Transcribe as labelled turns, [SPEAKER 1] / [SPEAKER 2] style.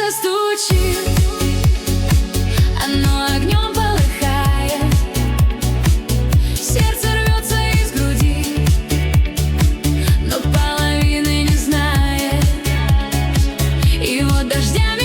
[SPEAKER 1] сердце стучит, оно огнем полыхает, сердце рвется из груди, но половины не знает. И вот дождями